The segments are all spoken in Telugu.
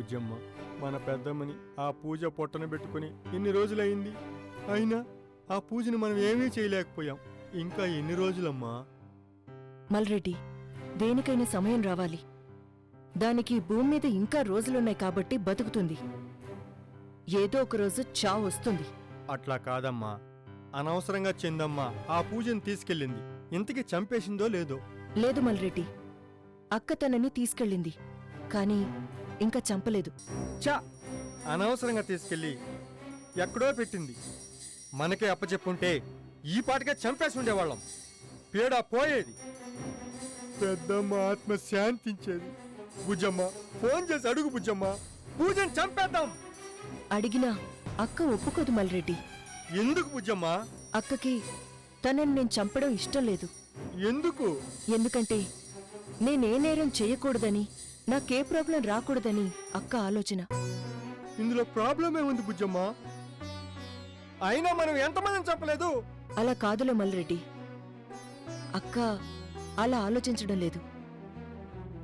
బుజ్జమ్మ, మన పెద్దమ్మని ఆ పూజ పొట్టన పెట్టుకుని ఎన్ని రోజులైంది? అయినా ఆ పూజని మనం ఏమీ చేయలేకపోయాం. ఇంకా ఎన్ని రోజులమ్మా? మల్రెడ్డి, దేనికైనా సమయం రావాలి. దానికి భూమి మీద ఇంకా రోజులున్నాయి కాబట్టి బతుకుతుంది. ఏదో ఒక రోజు చావు వస్తుంది. అట్లా కాదమ్మా, అనవసరంగా చెందమ్మ ఆ పూజని తీసుకెళ్ళింది. ఇంతకీ చంపేసిందో లేదో? లేదు మల్రెడ్డి, అక్క తనని తీసుకెళ్ళింది, కాని ఇంకా చంపలేదు. చా, అనవసరంగా తీసుకెళ్ళి ఎక్కడో పెట్టింది. మనకే అప్పచెప్పుంటే ఈ పాటికే చంపేసి ఉండేవాళ్ళం. పీడ పోయేది, పెద్దమ్మ ఆత్మ శాంతించేది. బుజ్జమ్మ, ఫోన్ చేసి అడుగు బుజ్జమ్మ, పూజని చంపేద్దాం. అడిగినా అక్క ఒప్పుకోదు మల్రెడ్డి. ఎందుకు బుజ్జమ్మ? అక్కకి తనని నేను చంపడం ఇష్టం లేదు. ఎందుకు? ఎందుకంటే నేనే నేరం చెయ్యకూడదని, నాకే ప్రాబ్లం రాకూడదని అక్క ఆలోచన. ఇందులో ప్రాబ్లం ఏముంది బుజ్జమ్మ? అయినా మనం ఎంతమందిని చంపలేదు. అలా కాదులే మల్రెడ్డి, అక్క అలా ఆలోచించడం లేదు.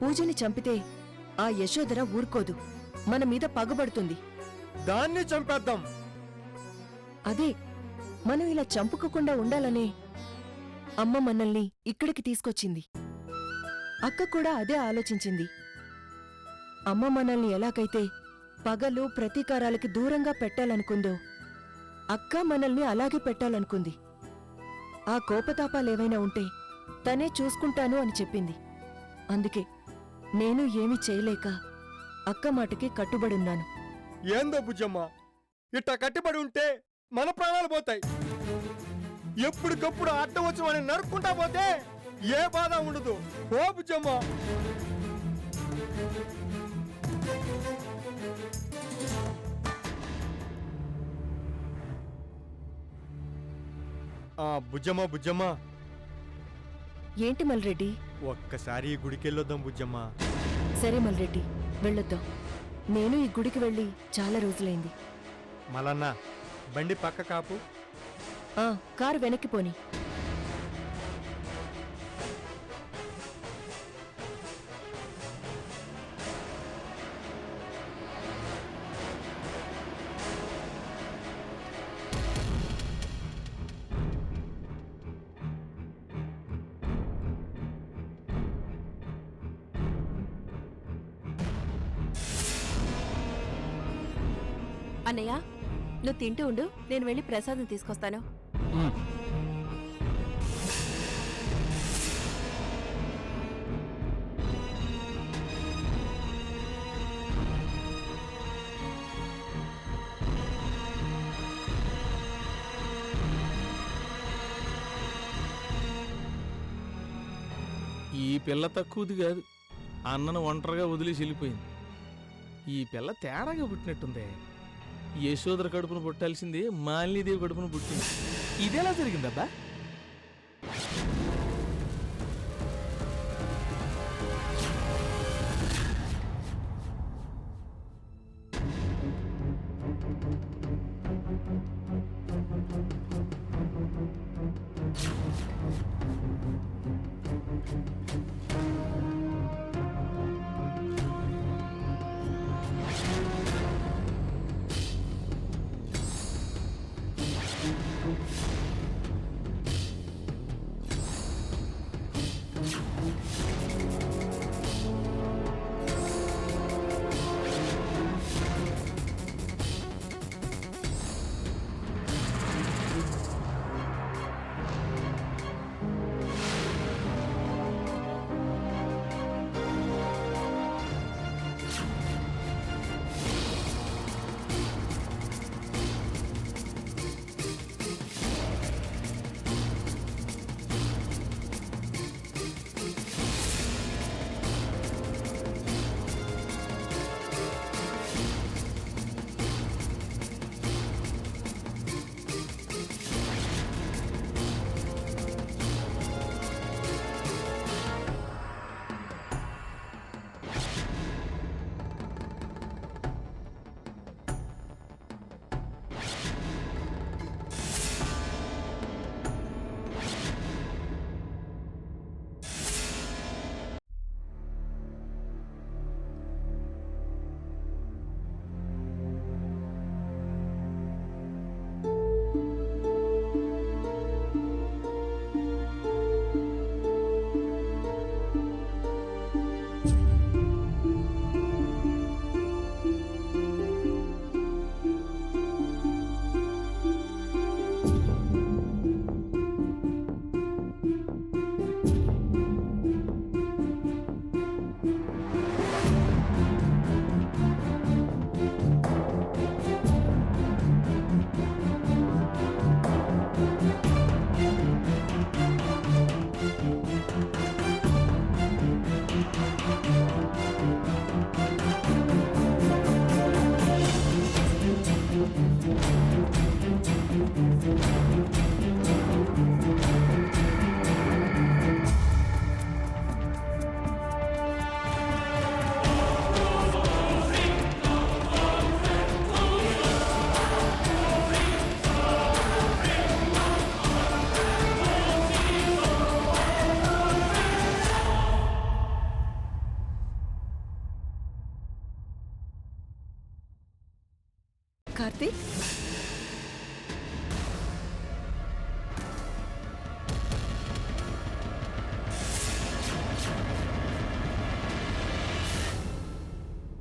పూజని చంపితే ఆ యశోధర ఊరుకోదు, మన మీద పగబడుతుంది. దాన్ని చంపేద్దాం. అదే, మనం ఇలా చంపుకోకుండా ఉండాలనే అమ్మ మనల్ని ఇక్కడికి తీసుకొచ్చింది. అక్క కూడా అదే ఆలోచించింది. అమ్మ మనల్ని ఎలాగైతే పగలు ప్రతీకారాలకి దూరంగా పెట్టాలనుకుందో, అక్క మనల్ని అలాగే పెట్టాలనుకుంది. ఆ కోపతాపాలేవైనా ఉంటే తనే చూసుకుంటాను అని చెప్పింది. అందుకే నేను ఏమీ చేయలేక అక్క మాటకి కట్టుబడున్నాను. ఏందో బుజ్జమ్మ, ఇట్టా కట్టుబడి ఉంటే మన ప్రాణాలు పోతాయి. ఎప్పటికప్పుడు అడ్డం వచ్చి వాడిని నరుక్కుంటా పోతే ఏ బాధ ఉండదు. ఓ బుజ్జమ్మ. బుజ్జమ్మ బుజ్జమ్మ, ఏంటి మల్రెడ్డి? ఒక్కసారి ఈ గుడికెళ్ళొద్దాం బుజ్జమ్మ. సరే మల్రెడ్డి, వెళ్ళొద్దాం. నేను ఈ గుడికి వెళ్ళి చాలా రోజులైంది. మలన్న, బండి పక్క కాపు. కారు వెనక్కిపోని. అన్నయ్య, నువ్వు తింటూ ఉండు, నేను వెళ్ళి ప్రసాదం తీసుకొస్తాను. ఈ పిల్ల తక్కువది కాదు, అన్నను ఒంటరిగా వదిలేసి వెళ్ళిపోయింది. ఈ పిల్ల తేడాగా పుట్టినట్టుందే. యశోదర కడుపును పుట్టాల్సింది మాలినీదేవి కడుపును పుట్టింది. ఇదేలా జరిగిందబ్బా?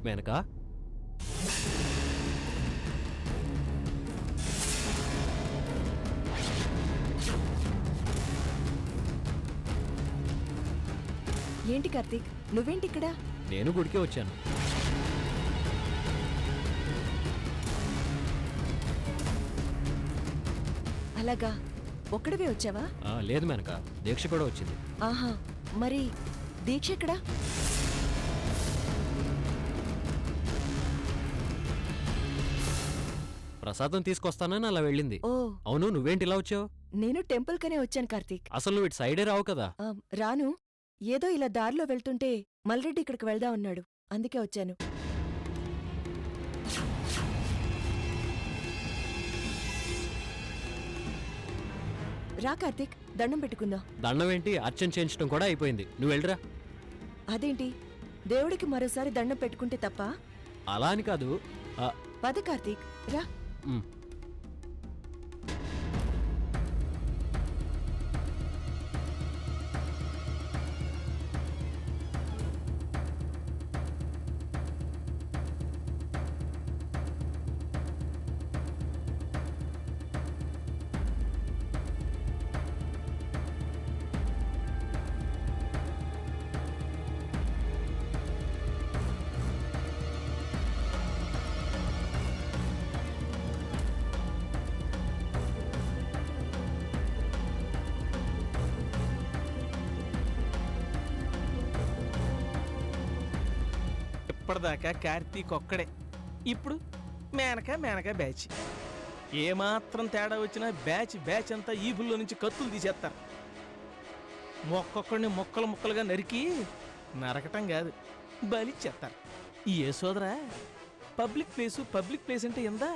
మేనకా ఏంటి కార్తీక్, నువ్వేంటి ఇక్కడ? నేను గుడికే వచ్చాను. అలాగా, ఒక్కడివే వచ్చావా? లేదు మేనకా, దీక్ష కూడా వచ్చింది. ఆహా, మరి దీక్ష ఎక్కడా? ప్రసాదం తీసుకొస్తానని అలా వెళ్ళింది. ఓ, అవును, నువ్వేంటి ఇలా వచ్చావు? నేను టెంపుల్ కనే వచ్చాను కార్తీక్. అసలు నువ్వు ఇటు సైడే రావు కదా. రాను, ఏదో ఇలా దారిలో వెళ్తుంటే మల్రెడ్డి ఇక్కడికి వెళ్దా ఉన్నాడు, అందుకే వచ్చాను. రా కార్తీక్, దండం పెట్టుకుందాం. దండం ఏంటి, అర్చన చేయించడం కూడా అయిపోయింది. నువ్వు వెళ్ళరా. అదేంటి, దేవుడికి మరోసారి దండం పెట్టుకుంటే తప్ప? అలా అని కాదు. పద కార్తీక్, రా. ఉమ్. ఇప్పటిదాకా కార్తీక్ ఒక్కడే, ఇప్పుడు మేనక బ్యాచ్. ఏమాత్రం తేడా వచ్చినా బ్యాచ్ అంతా ఈబుల్లో నుంచి కత్తులు తీసేస్తారు. ఒక్కొక్కడిని ముక్కలుగా నరికి, నరకటం కాదు బలిచ్చేస్తారు. ఈ యశోదరా పబ్లిక్ ప్లేస్ అంటే ఎందా,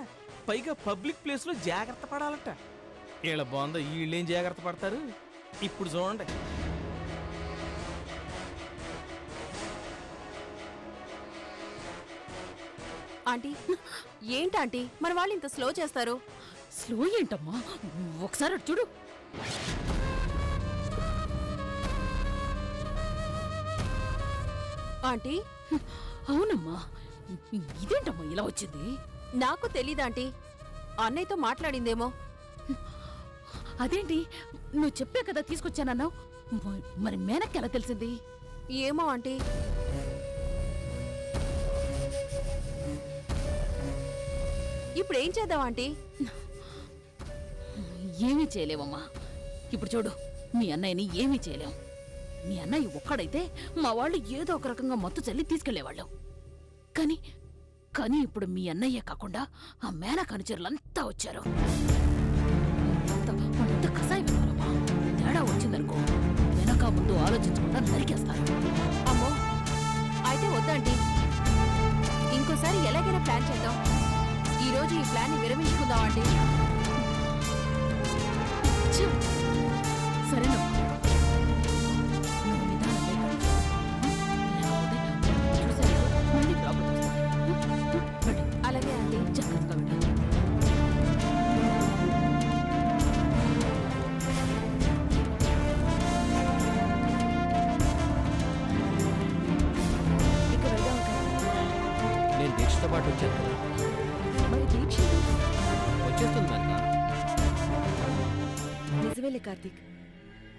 పైగా పబ్లిక్ ప్లేస్లో జాగ్రత్త పడాలట. వీళ్ళ బాగుందా, వీళ్ళేం జాగ్రత్త పడతారు ఇప్పుడు చూడండి. ఆంటీ, ఏంటాంటీ మన వాళ్ళు ఇంత స్లో చేస్తారు? స్లో ఏంటమ్మా, ఒకసారి అటు చూడు. ఆంటీ, అవునమ్మా, ఇదేంటమ్మా ఇలా వచ్చింది? నాకు తెలీదాంటీ, అన్నయ్యతో మాట్లాడిందేమో. అదేంటి, నువ్వు చెప్పే కదా తీసుకొచ్చానన్నావు, మరి మేనక్కి ఎలా తెలిసింది? ఏమో ఆంటీ. ఇప్పుడు ఏం చేద్దాం ఆంటీ? ఏమీ చేయలేవమ్మా. ఇప్పుడు చూడు, మీ అన్నయ్యని ఏమీ చేయలేం. మీ అన్నయ్య ఒక్కడైతే మా వాళ్ళు ఏదో ఒక రకంగా మత్తు చల్లి తీసుకెళ్లేవాళ్ళం. కానీ ఇప్పుడు మీ అన్నయ్య కాకుండా ఆ మేనక అనుచరులంతా వచ్చారు. అంత కసాయి వినాలమ్మా. తేడా వచ్చిందనుకో, వెనక ముందు ఆలోచించకుండా నరికేస్తారు. అమ్మో, అయితే వద్దండి, ఇంకోసారి ఎలాగైనా ప్లాన్ చేద్దాం. ఈ రోజు ఈ ప్లాన్ ని విరమించుకుందాం ఆంటీ. సరేనా, నువ్వు నిదానంగా ఇక్కడ. లేకపోతే చూసారు, మళ్ళీ ప్రాబ్లం వస్తుంది. అలాగే ఆంటీ. జాగ్రత్తగా వెళ్ళి. ఇక వెళ్దాం కార్తీక్. నేను దీక్షతో పాటు వచ్చాను కదా. మరి దీక్ష వచ్చేస్తుంది మేనకా. నిజమేలే కార్తీక్,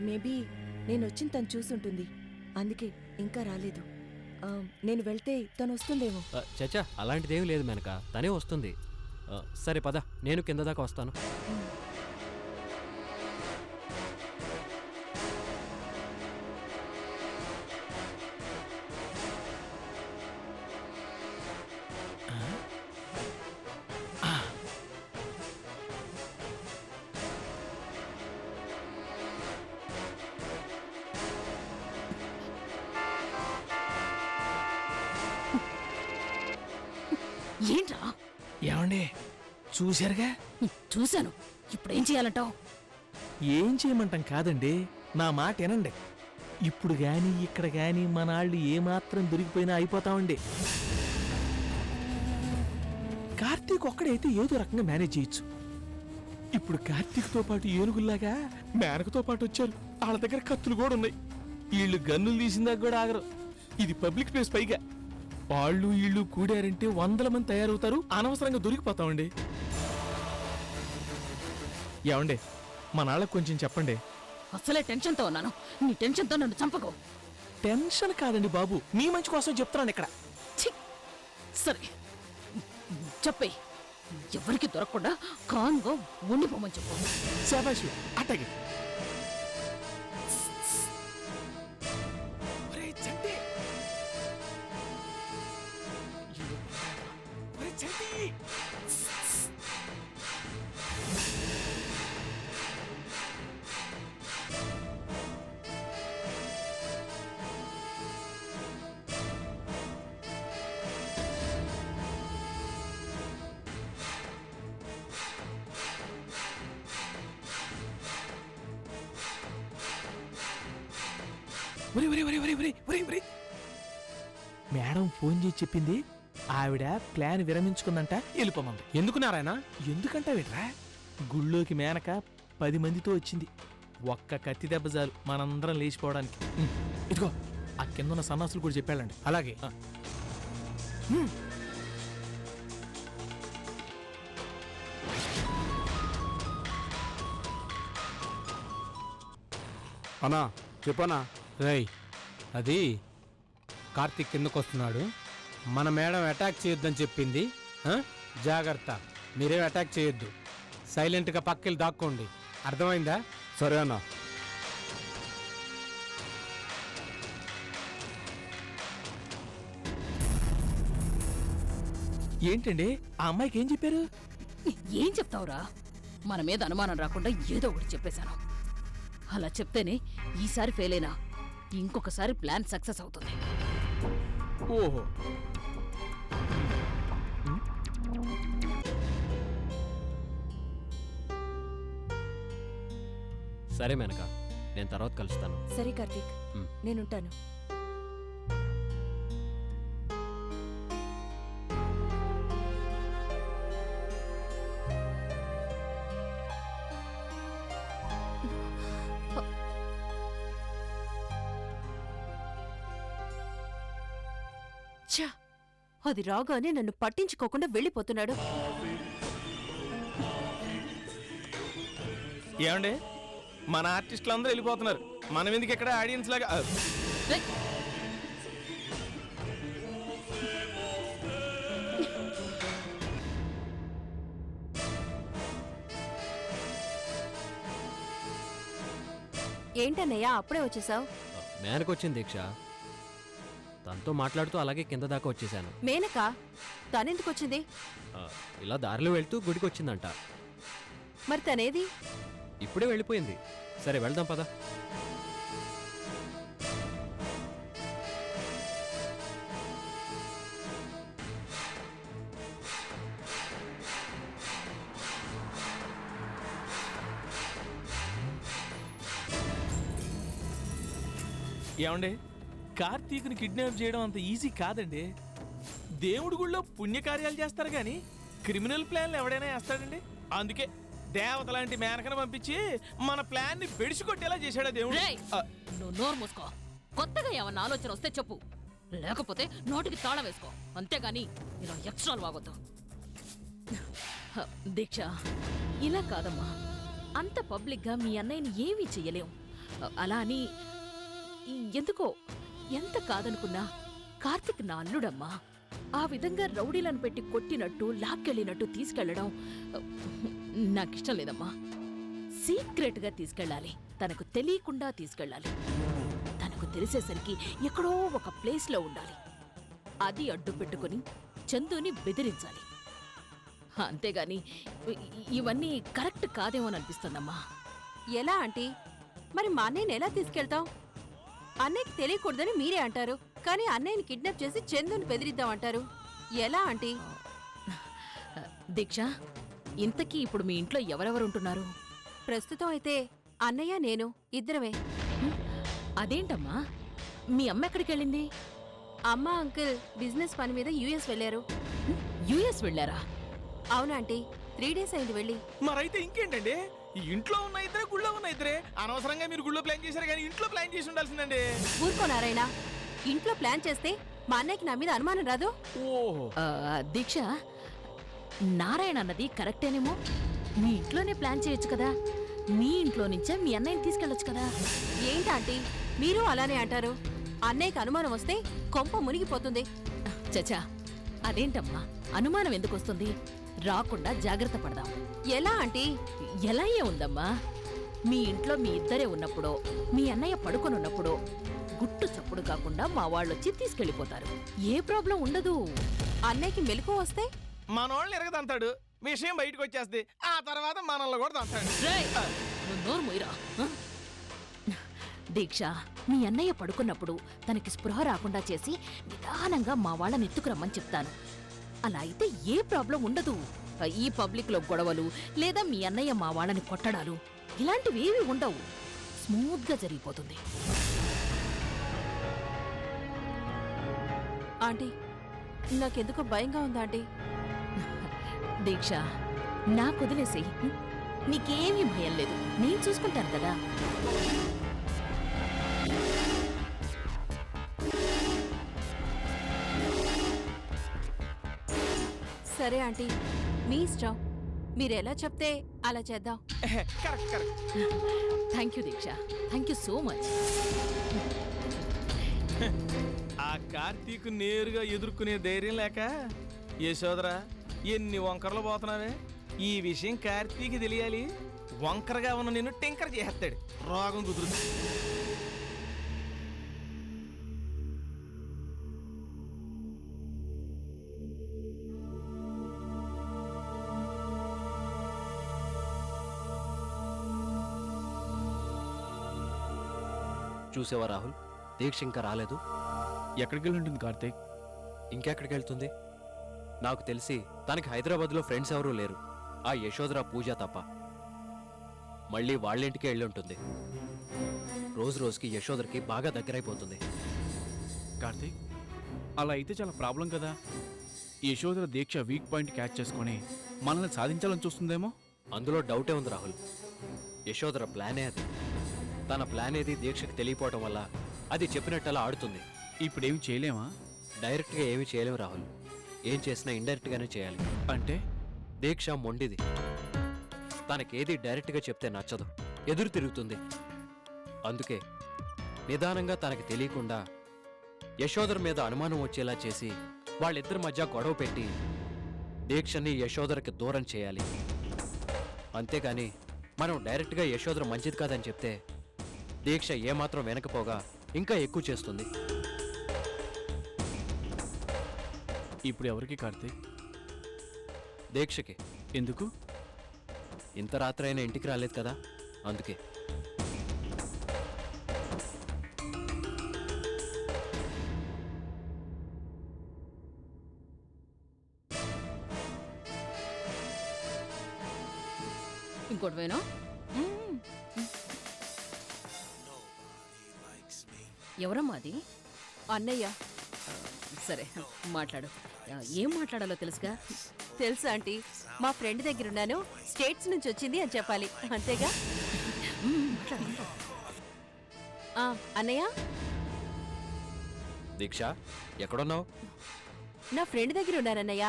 మేబీ నేను వచ్చిన తను చూసుంటుంది, అందుకే ఇంకా రాలేదు. నేను వెళ్తే తను వస్తుందేమో. చచ్చా, అలాంటిదేమీ లేదు మేనకా, తనే వస్తుంది. సరే పద, నేను కింద దాకా వస్తాను. ఏంట్రా? ఏమండి, చూశారుగా? చూశాను, ఇప్పుడేం చేయాలంటావు? ఏం చేయమంటాం కాదండి, నా మాట వినండి. ఇప్పుడు గాని ఇక్కడ గాని మనాళ్ళు ఏమాత్రం దొరికిపోయినా అయిపోతామండి. కార్తీక్ ఒక్కడైతే ఏదో రకంగా మేనేజ్ చేయొచ్చు. ఇప్పుడు కార్తీక్తో పాటు ఏనుగుల్లాగా మేనకతో పాటు వచ్చారు. వాళ్ళ దగ్గర కత్తులు కూడా ఉన్నాయి. వీళ్ళు గన్నులు తీసిందాక కూడా ఆగరు. ఇది పబ్లిక్ ప్లేస్, పైగా వాళ్ళు వీళ్ళు కూడారంటే 100 మంది తయారవుతారు, అనవసరంగా దొరికిపోతామండి. ఏమండే మా నాళ్ళకు కొంచెం చెప్పండి. అసలే టెన్షన్తో ఉన్నాను. నీ టెన్షన్తో నన్ను చంపకు. టెన్షన్ కాదండి బాబు, మీ మంచి కోసం చెప్తున్నాను ఇక్కడ. ఛీ! సరే చెప్పే. ఎవరికి దొరకకుండా కాన్గా ఉండిపోమని చెప్పు. శాబాషు అట్టగే. ఒరేయ్ చంటి! ఒరేయ్ చంటి! మేడం ఫోన్ చేసి చెప్పింది, ఆవిడ ప్లాన్ విరమించుకుందంట, వెళ్ళిపోమంది. ఎందుకు నారాయణ? ఎందుకంటావేట్రా? గుళ్ళోకి మేనక 10 మందితో వచ్చింది. ఒక్క కత్తి దెబ్బ చాలు మనందరం లేచిపోవడానికి. ఇదిగో ఆ కింద ఉన్న సన్నాసులు కూడా చెప్పాలండి. అలాగే. అన్నా చెప్పనా? రేయ్, అది కార్తీక్ కిందకు వస్తున్నాడు. మన మేడం అటాక్ చేయొద్దని చెప్పింది. జాగ్రత్త, మీరేం అటాక్ చేయొద్దు. సైలెంట్గా పక్కకి దాక్కోండి, అర్థమైందా? సరే అన్నా. ఏంటండి ఆ అమ్మాయికి ఏం చెప్పారు? ఏం చెప్తావురా? మన మీద అనుమానం రాకుండా ఏదో ఒకటి చెప్పేశాను. అలా చెప్తేనే ఈసారి ఫెయిల్ అయినా ఇంకొకసారి ప్లాన్ సక్సెస్ అవుతుంది. ఓహో, సరే మేనక, నేను తర్వాత కలుస్తాను. సరే కార్తీక్, మ్. నేనుంటాను. ఛ! అది రాగానే నన్ను పట్టించుకోకుండా వెళ్ళిపోతున్నాడు. ఏమండి మన ఆర్టిస్టులు అందరూ వెళ్ళిపోతున్నారు, మనం ఎందుకు ఇక్కడ ఆడియన్స్ లాగా? రేయ్! ఏంటన్నయ్యా అప్పుడే వచ్చేసావు? మేనకొచ్చింది దీక్ష. తనతో మాట్లాడుతూ అలాగే కింద దాకా వచ్చేసాను. మేనక తనెందుకు వచ్చింది? ఇలా దారిలో వెళ్తూ గుడికి వచ్చిందంట. మరి తనేది? ఇప్పుడే వెళ్ళిపోయింది. సరే వెళ్దాం పద. ఏమండి కార్తీక్ని కిడ్నాప్ చేయడం అంత ఈజీ కాదండి. దేవుడి గుళ్ళో పుణ్యకార్యాలు చేస్తారు కానీ క్రిమినల్ ప్లాన్లు ఎవడైనా వేస్తాడండి. అందుకే దేవత లాంటి మేనకను పంపించి మన ప్లాన్ ని బెడిసికొట్టేలా చేశాడా దేవుడు. రేయ్! నువ్వు నోరు మూసుకో. కొత్తగా ఏమన్నా ఆలోచన వస్తే చెప్పు, లేకపోతే నోటికి తాళం వేసుకో. అంతేగాని ఇలా ఎక్స్ట్రాలు వాగొద్దు. దీక్ష, ఇలా కాదమ్మా. అంత పబ్లిక్గా మీ అన్నయ్యని ఏమీ చెయ్యలేం. అలా అని ఎందుకో ఎంత కాదనుకున్నా కార్తిక్ నా అల్లుడమ్మా. ఆ విధంగా రౌడీలను పెట్టి కొట్టినట్టు లాక్కెళ్ళినట్టు తీసుకెళ్లడం నాకిష్టం లేదమ్మా. సీక్రెట్గా తీసుకెళ్ళాలి, తనకు తెలియకుండా తీసుకెళ్ళాలి. తనకు తెలిసేసరికి ఎక్కడో ఒక ప్లేస్లో ఉండాలి. అది అడ్డు పెట్టుకుని చందుని బెదిరించాలి. అంతేగాని ఇవన్నీ కరెక్ట్ కాదేమోననిపిస్తుందమ్మా. ఎలా ఆంటీ? మరి మా అన్నయ్యని ఎలా తీసుకెళ్తాం? అన్నయ్యకి తెలియకూడదని మీరే అంటారు, కానీ అన్నయ్యని కిడ్నాప్ చేసి చందుని బెదిరిద్దామంటారు. ఎలా ఆంటీ? దీక్ష, ఇంతకీ ఇప్పుడు మీ ఇంట్లో ఎవరెవరుంటున్నారు? ప్రస్తుతం అయితే అన్నయ్య నేను ఇద్దరమే. అదేంటమ్మా, మీ అమ్మ ఎక్కడికెళ్ళింది? అమ్మ అంకుల్ బిజినెస్ పని మీద యుఎస్ వెళ్లారు. యుఎస్ వెళ్ళారా? అవునాంటీ, 3 days అయింది వెళ్ళి. మరైతే ఇంకేంటండి, ఈ ఇంట్లో ఉన్న ఇద్దరే గుళ్ళో ఉన్న ఇద్దరే. అనవసరంగా మీరు గుళ్ళో ప్లాన్ చేశారు కానీ ఇంట్లో ప్లాన్ చేసి ఉండాల్సిందండి. ఊరుకో నారాయణ, ఇంట్లో ప్లాన్ చేస్తే మా అన్నయ్యకి నా మీద అనుమానం రాదు? ఓహో, దీక్ష, నారాయణ అన్నది కరెక్టేనేమో. మీ ఇంట్లోనే ప్లాన్ చేయొచ్చు కదా. మీ ఇంట్లో నుంచే మీ అన్నయ్యని తీసుకెళ్ళొచ్చు కదా. ఏంటాంటీ మీరు అలానే అంటారు? అన్నయ్యకి అనుమానం వస్తే కొంప మునిగిపోతుంది. చచా, అదేంటమ్మా, అనుమానం ఎందుకు వస్తుంది? రాకుండా జాగ్రత్త పడదాం. ఎలా ఆంటీ? ఎలా ఏ ఉందమ్మా? మీ ఇంట్లో మీ ఇద్దరే ఉన్నప్పుడో, మీ అన్నయ్య పడుకొని ఉన్నప్పుడో గుట్టు చప్పుడు కాకుండా మా వాళ్ళొచ్చి తీసుకెళ్ళిపోతారు. ఏ ప్రాబ్లం ఉండదు. అన్నయ్యకి మెలకు వస్తే మనోళ్ళు ఎరగదంతాడు, విషయం బయటకు వచ్చేస్తే ఆ తర్వాత మనల్ని కూడా తంతాడు. రేయ్, నువ్వు నోరు మూయరా. దీక్ష, మీ అన్నయ్య పడుకున్నప్పుడు తనకి స్పృహ రాకుండా చేసి నిదానంగా మా వాళ్ళని ఎత్తుకురమ్మని చెప్తాను. అలా అయితే ఏ ప్రాబ్లం ఉండదు. ఈ పబ్లిక్లో గొడవలు లేదా మీ అన్నయ్య మా వాళ్ళని కొట్టడాలు ఇలాంటివేవీ ఉండవు. స్మూత్గా జరిగిపోతుంది. ఆంటీ నాకెందుకో భయంగా ఉందా ఆంటీ? దీక్ష, నాకు వదిలేసేయ్. నీకేమీ భయం లేదు, నేను చూసుకుంటాను కదా. సరే ఆంటీ, మీ ఇష్టం. మీరెలా చెప్తే అలా చేద్దాం. Correct correct. Thank you Deeksha, thank you so much. ఆ కార్తీక్ నేరుగా ఎదుర్కొనే ధైర్యం లేక యశోదరా ఎన్ని వంకరలు పోతున్నావే. ఈ విషయం కార్తీక్ తెలియాలి. వంకరగా ఉన్న నిన్ను టింకర్ చేస్తాడు, రోగం కుదురుతుంది. చూసేవా రాహుల్, దీక్ష ఇంకా రాలేదు. ఎక్కడికి వెళ్ళి ఉంటుంది కార్తీక్? ఇంకెక్కడికి వెళ్తుంది? నాకు తెలిసి తనకి హైదరాబాద్లో ఫ్రెండ్స్ ఎవరూ లేరు, ఆ యశోదరా పూజ తప్ప. మళ్ళీ వాళ్ళింటికే వెళ్ళి ఉంటుంది. రోజు రోజుకి యశోదరికి బాగా దగ్గరైపోతుంది. కార్తీక్, అలా అయితే చాలా ప్రాబ్లం కదా. యశోదర దీక్ష వీక్ పాయింట్ క్యాచ్ చేసుకొని మనల్ని సాధించాలని చూస్తుందేమో. అందులో డౌటే ఉంది రాహుల్. యశోదర ప్లానే అది. తన ప్లాన్ ఏది దీక్షకి తెలియపోవటం వల్ల అది చెప్పినట్టలా ఆడుతుంది. ఇప్పుడేమి చేయలేమా? డైరెక్ట్గా ఏమీ చేయలేము రాహుల్. ఏం చేసినా ఇండైరెక్ట్గానే చేయాలి. అంటే దీక్ష మొండిది. తనకేది డైరెక్ట్గా చెప్తే నచ్చదు, ఎదురు తిరుగుతుంది. అందుకే నిదానంగా తనకి తెలియకుండా యశోదర మీద అనుమానం వచ్చేలా చేసి వాళ్ళిద్దరి మధ్య గొడవ పెట్టి దీక్షని యశోదరకి దూరం చేయాలి. అంతేగాని మనం డైరెక్ట్గా యశోదర మంచిది కాదని చెప్తే దీక్ష ఏమాత్రం వెనకపోగా ఇంకా ఎక్కువ చేస్తుంది. ఇప్పుడు ఎవరికి కార్తీక్? దీక్షకి. ఎందుకు? ఇంత రాత్రి అయినా ఇంటికి రాలేదు కదా, అందుకే. ఇంకోటి వేణు, ఎవరమ్మా అది? అన్నయ్య. సరే మాట్లాడు. ఏం మాట్లాడాలో తెలుసుగా. తెలుసా ఆంటీ, మా ఫ్రెండ్ దగ్గర ఉన్నాను, స్టేట్స్ నుంచి వచ్చింది అని చెప్పాలి, అంతేగా? అన్నయ్య, దీక్ష ఎక్కడున్నావు? నా ఫ్రెండ్ దగ్గర ఉన్నానన్నయ్య.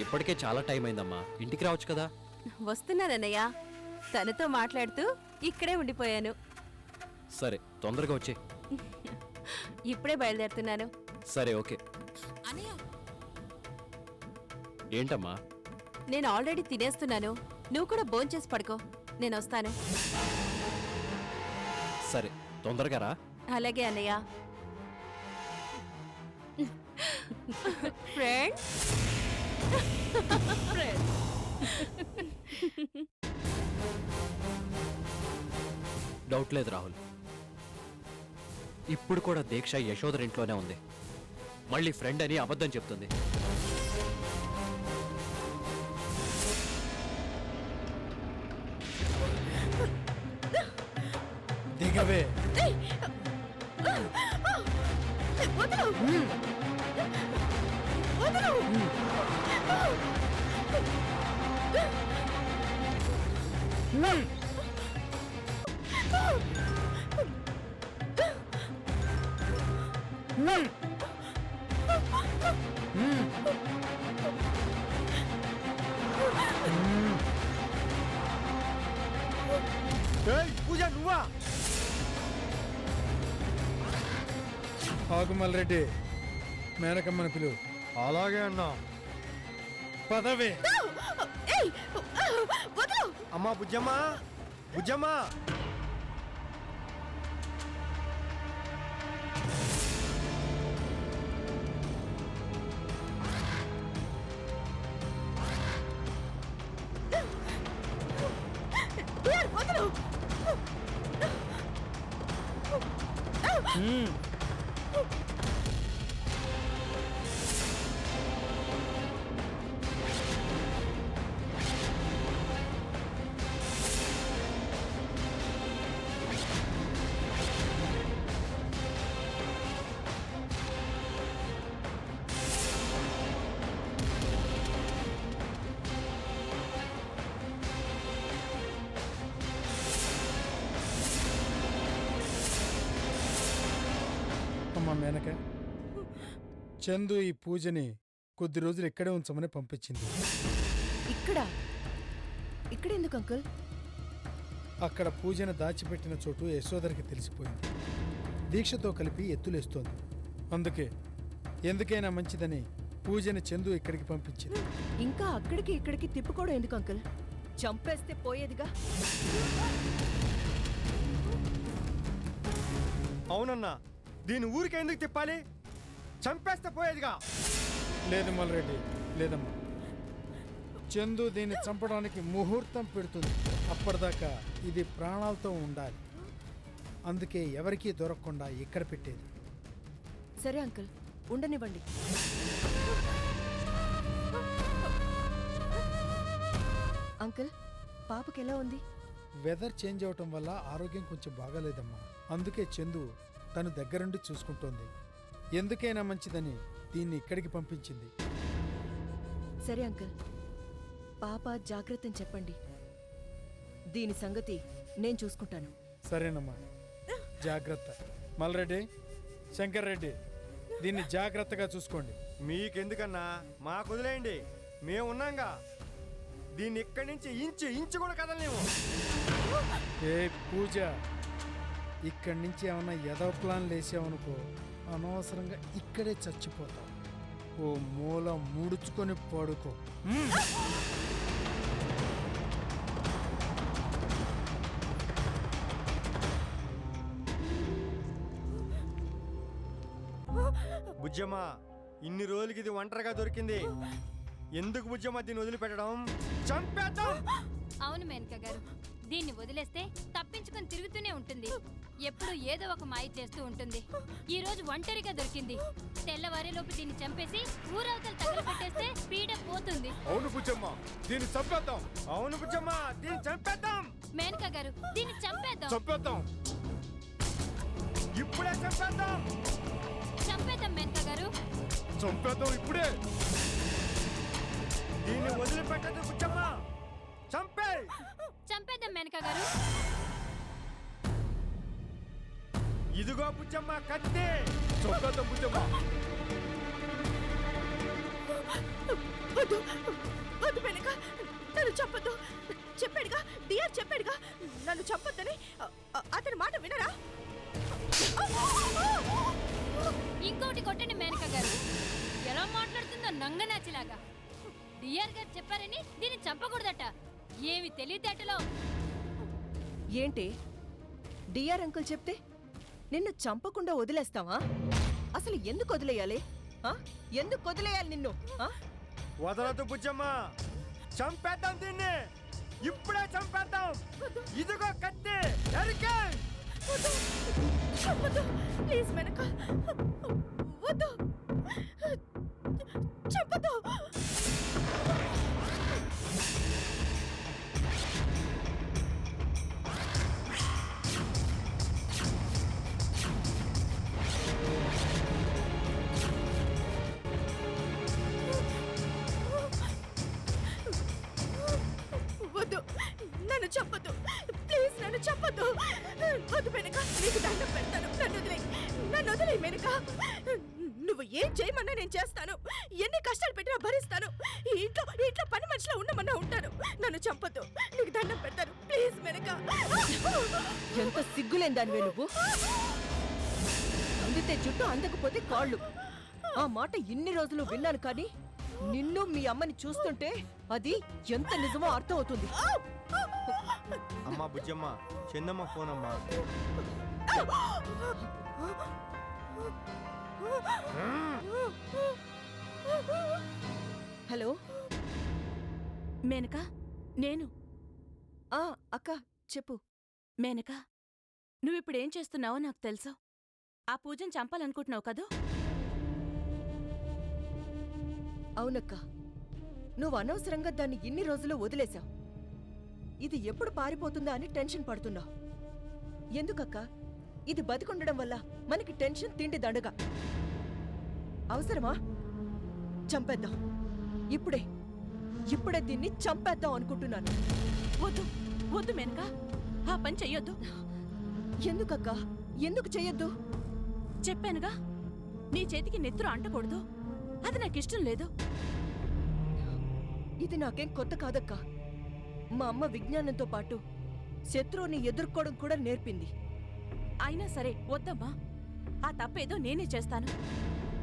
ఇప్పటికే చాలా టైం అయిందమ్మా, ఇంటికి రావచ్చు కదా. వస్తున్నానన్నయ్య, తనతో మాట్లాడుతూ ఇక్కడే ఉండిపోయాను. సరే తొందరగా వచ్చే. ఇప్పుడే బయలుదేరుతున్నాను. సరే ఓకే. ఏంటమ్మా? నేను ఆల్రెడీ తినేస్తున్నాను, నువ్వు కూడా భోంచేసి పడుకో, నేను వస్తాను. సరే తొందరగా రా. అలాగే అన్నయ్య. ఫ్రెండ్ డౌట్ లేదు రాహుల్, ఇప్పుడు కూడా దీక్ష యశోదర్ ఇంట్లోనే ఉంది. మళ్ళీ ఫ్రెండ్ అని అబద్ధం చెప్తుంది. దిగవే. ఏయ్, పూజ నువ్వా? ఆకుమల్ రెడ్డి మేనకమ్మని పిలువు. అలాగే అన్నా. పదవే. అమ్మా బుజ్జమ్మా, బుజ్జమ్మా. అమ్మా మేనక, చందు ఈ పూజని కొద్ది రోజులు ఇక్కడే ఉంచమని పంపించింది. ఇక్కడెందుకు అంకుల్? అక్కడ పూజను దాచిపెట్టిన చోటు యశోదరికి తెలిసిపోయింది. దీక్షతో కలిపి ఎత్తులేస్తోంది. అందుకే ఎందుకైనా మంచిదని పూజని చందు ఇక్కడికి పంపించింది. ఇంకా అక్కడికి ఇక్కడికి తిప్పుకోవడం ఎందుకు అంకుల్? చంపేస్తే పోయేదిగా. అవునన్నా, దీని ఊరికి ఎందుకు తిప్పాలి? చంపేస్తే పోయేదిగా. లేదు మల్రెడ్డి, లేదమ్మా. చందు దీన్ని చంపడానికి ముహూర్తం పెడుతుంది. అప్పటిదాకా ఇది ప్రాణాలతో ఉండాలి. అందుకే ఎవరికీ దొరకకుండా ఇక్కడ పెట్టేది. సరే అంకుల్, ఉండనివ్వండి. అంకుల్, పాపకి ఎలా ఉంది? వెదర్ చేంజ్ అవటం వల్ల ఆరోగ్యం కొంచెం బాగాలేదమ్మా. అందుకే చందు తను దగ్గరుండి చూసుకుంటోంది. ఎందుకైనా మంచిదని దీన్ని ఇక్కడికి పంపించింది. సరే అంకుల్, పాప జాగ్రత్తని చెప్పండి. దీని సంగతి నేను చూసుకుంటాను. సరేనమ్మా, జాగ్రత్త. మల్రెడ్డి, శంకర్ రెడ్డి, దీన్ని జాగ్రత్తగా చూసుకోండి. మీకెందుకన్నా, మాకు వదిలేయండి, మేమున్నాంగా. దీన్ని ఇక్కడి నుంచి ఇంచు కూడా కదలలేము. ఏ పూజ, ఇక్కడి నుంచి ఏమన్నా ఎదవ ప్లాన్ లేసావనుకో, అనవసరంగా ఇక్కడే చచ్చిపోతావు. ఓ మూల ముడుచుకొని పడుకో. బుజ్జమ్మ, ఇన్ని రోజులకి ఇది ఒంటరిగా దొరికింది. ఎందుకు బుజ్జమ్మ దీన్ని వదిలిపెట్టడం? చంపేద్దాం. అవును మేనక గారు, దీన్ని వదిలేస్తే తప్పించుకొని తిరుగుతూనే ఉంటుంది. ఎప్పుడు ఏదో ఒక మాయ చేస్తూ ఉంటుంది. ఈ రోజు ఒంటరిగా దొరికింది. తెల్లవారేలోపు దీన్ని చంపేసి ఊరవతలు తగలబెట్టేస్తే పీడ పోతుంది. అవును బుజ్జమ్మ, దీన్ని చంపేద్దాం. అవును బుజ్జమ్మ, దీన్ని చంపేద్దాం. మేనక గారు, దీన్ని చంపేద్దాం. చంపేద్దాం, ఇప్పుడే చంపేద్దాం. చంపేద్దాం మేనక గారు, చంపేద్దాం ఇప్పుడే. దీన్ని వదిలిపెట్టదు బుజ్జమ్మ, చంపే. చంపేద్దాం మేనక గారు. ఇదిగో బుజ్జమ్మ కత్తి. చంపేద్దాం బుజ్జమ్మ. వద్దు వెనక, నన్ను చంపొద్దు. చెప్పాడుగా, డియర్ చెప్పాడుగా నన్ను చంపొద్దని. అతని మాట వినరా? ఇంకోటి కొట్టండి మేనక గారు. ఎలా మాట్లాడుతుందో నంగనాచిలాగా. డిఆర్ గారు చెప్పారని దీన్ని చంపకూడదట. ఏమి తెలియదేటలో. ఏంటి, డిఆర్ అంకుల్ చెప్తే నిన్ను చంపకుండా వదిలేస్తావా? అసలు ఎందుకు వదిలేయాలి? ఎందుకు వదిలేయాలి నిన్ను? వదలదు బుజ్జమ్మ, చంపేద్దాం దీన్ని. ఇప్పుడే చంపేద్దాం. ఇదిగో కత్తి, నరికేయ్. ప్లీజ్ వెనక, వద్దు, చంపదు. వద్దు, నన్ను చంపదు. ప్లీజ్ నన్ను చెప్పొద్దు. వద్దు మేనక, నీకు దండం పెడతాను. నన్ను వదిలే మేనక. నువ్వు ఏం చేయమన్నా నేను చేస్తాను. ఎన్ని కష్టాలు పెట్టినా భరిస్తాను. ఇంట్లో పని మనిషిలో ఉండమన్నా ఉంటాను. నన్ను చంపొద్దు, నీకు దండం పెడతాను. ప్లీజ్ మేనక. ఎంత సిగ్గులేని దానివే నువ్వు. అందితే జుట్టు, అందకపోతే కాళ్ళు. ఆ మాట ఇన్ని రోజులు విన్నాను, కానీ నిన్ను మీ అమ్మని చూస్తుంటే అది ఎంత నిజమో అర్థం అవుతుంది. అమ్మా బుజ్జమ్మ, చిన్నమ్మ ఫోన్ అమ్మా. హలో మేనకా, నేను. అక్క చెప్పు. మేనకా, నువ్విప్పుడేం చేస్తున్నావో నాకు తెలుసు. ఆ పూజను చంపాలనుకుంటున్నావు కదూ? అవునక్క, నువ్వు అనవసరంగా దాన్ని ఇన్ని రోజులు వదిలేశావు. ఇది ఎప్పుడు పారిపోతుందా అని టెన్షన్ పడుతున్నావు. ఎందుకక్క? ఇది బతికుండడం వల్ల మనకి టెన్షన్, తిండి దండగా. అవసరమా? చంపేద్దాం. ఇప్పుడే దీన్ని చంపేద్దాం అనుకుంటున్నాను. వద్దు వద్దు మేనకా, ఆ పని చెయ్యొద్దు. ఎందుకక్క? ఎందుకు చెయ్యొద్దు? చెప్పానుగా, నీ చేతికి నెత్తురు అంటకూడదు. అది నాకిష్టం లేదు. ఇది నాకేం కొత్త కాదక్క. మా అమ్మ విజ్ఞానంతో పాటు శత్రువుని ఎదుర్కోవడం కూడా నేర్పింది. అయినా సరే వద్దమ్మా, ఆ తప్పేదో నేనే చేస్తాను.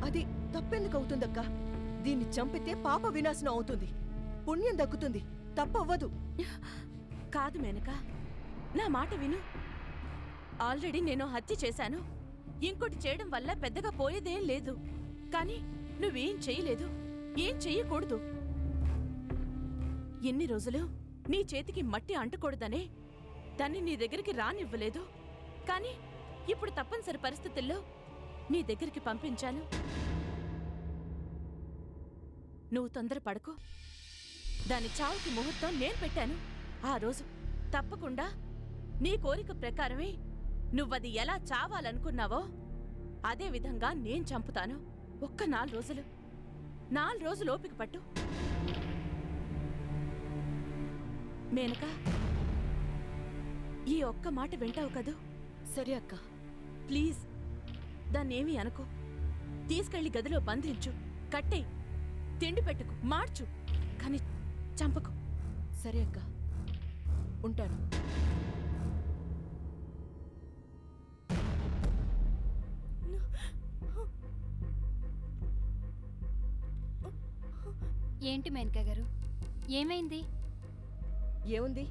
అది తప్పెందుకు అవుతుందక్క? దీన్ని చంపితే పాప వినాశనం అవుతుంది, పుణ్యం దక్కుతుంది, తప్పవ్వదు. కాదు మేనక, నా మాట విను. ఆల్రెడీ నేను హత్య చేశాను. ఇంకోటి చేయడం వల్ల పెద్దగా పోయేదేం లేదు. కానీ నువ్వేం చెయ్యలేదు, ఏం చెయ్యకూడదు. ఎన్ని రోజులు నీ చేతికి మట్టి అంటకూడదనే దాన్ని నీ దగ్గరికి రానివ్వలేదు. కానీ ఇప్పుడు తప్పనిసరి పరిస్థితుల్లో నీ దగ్గరికి పంపించాను. నువ్వు తొందరపడకు. దాని చావుకి ముహూర్తం నేను పెట్టాను. ఆ రోజు తప్పకుండా నీ కోరిక ప్రకారమే నువ్వది ఎలా చావాలనుకున్నావో అదే విధంగా నేను చంపుతాను. ఒక్క 4 రోజులు ఓపిక పట్టు మేనకా. ఈ ఒక్క మాట వింటావు కదూ? సరే అక్క. ప్లీజ్ దాన్నేమీ అనుకో. తీసుకెళ్లి గదిలో బంధించు, కట్టే, తిండి పెట్టుకు, మార్చు, కాని చంపకు. సరే అక్క, ఉంటాను. ఏంటి మేనకా గారు, ఏమైంది? ఏముంది,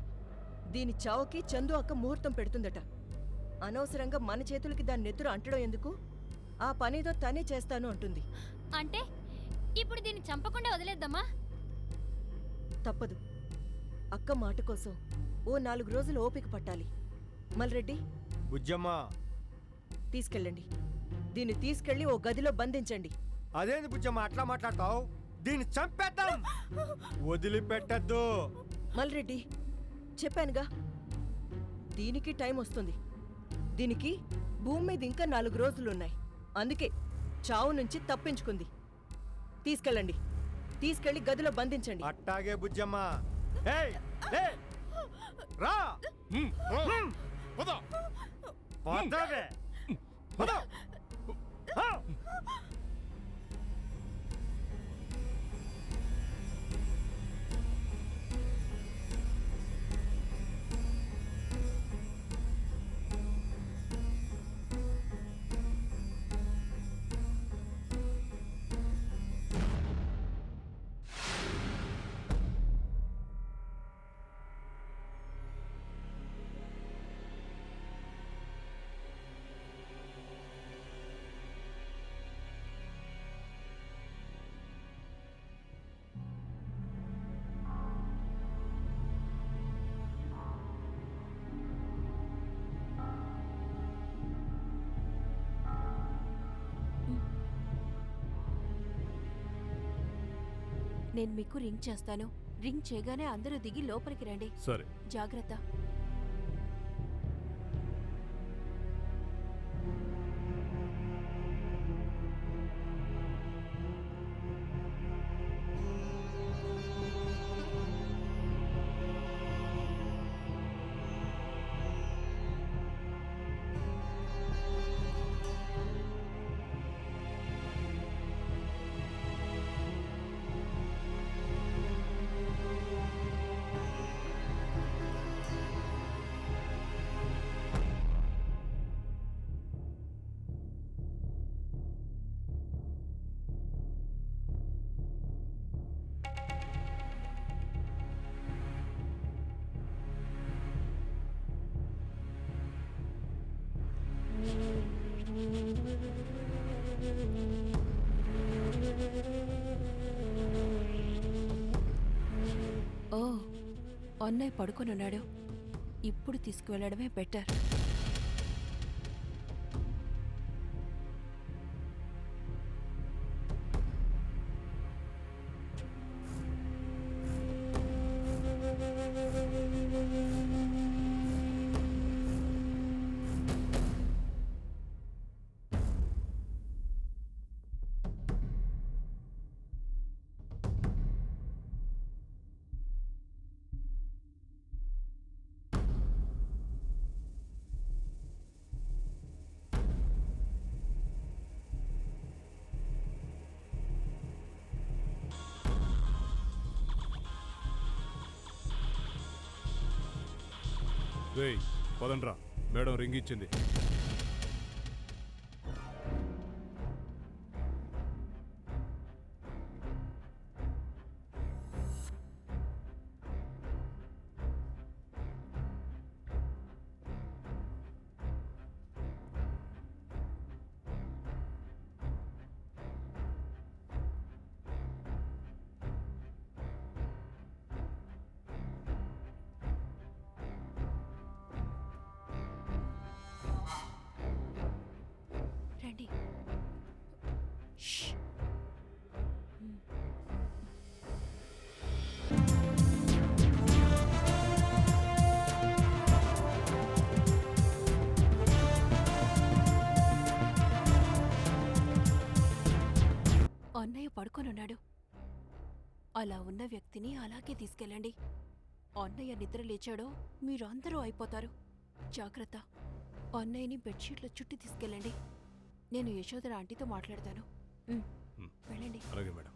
దీని చావుకి చందు అక్క ముహూర్తం పెడుతుందట. అనవసరంగా మన చేతులకి దాని నెత్తురు అంటడం ఎందుకు? ఆ పనేదో తనే చేస్తాను అంటుంది. అంటే ఇప్పుడు దీన్ని చంపకుండా వదిలేద్దామా? తప్పదు. అక్క మాట కోసం ఓ 4 రోజులు ఓపిక పట్టాలి. మల్రెడ్డి, బుజ్జమ్మ, తీసుకెళ్ళండి. దీన్ని తీసుకెళ్లి ఓ గదిలో బంధించండి. అదేంది బుజ్జమ్మ అట్లా మాట్లాడతావు? దీన్ని చంపేద్దాం, వదిలిపెట్టద్దు. మల్రెడ్డి, చెప్పానుగా, దీనికి టైం వస్తుంది. దీనికి భూమి మీద ఇంకా 4 రోజులున్నాయి. అందుకే చావు నుంచి తప్పించుకుంది. తీసుకెళ్ళండి, తీసుకెళ్లి గదిలో బంధించండి. అట్టాగే బుజ్జమ్మ. ఏయ్, ఏయ్, రా. పదవే. పద. నేను మీకు రింగ్ చేస్తాను. రింగ్ చేయగానే అందరూ దిగి లోపలికి రండి. సరే. జాగ్రత్త. ఓ అన్నయ్య పడుకొని ఉన్నాడు. ఇప్పుడు తీసుకువెళ్ళడమే బెటర్. రేయ్ పదండ్రా, మేడం రింగ్ ఇచ్చింది. రండి. అన్నయ్య పడుకొని ఉన్నాడు. అలా ఉన్న వ్యక్తిని అలాగే తీసుకెళ్ళండి. అన్నయ్య నిద్ర లేచాడో మీరందరూ అయిపోతారు. జాగ్రత్త. అన్నయ్యని బెడ్షీట్లో చుట్టి తీసుకెళ్ళండి. నేను యశోధర ఆంటీతో మాట్లాడతాను. వెళ్ళండి. అలాగే మేడం.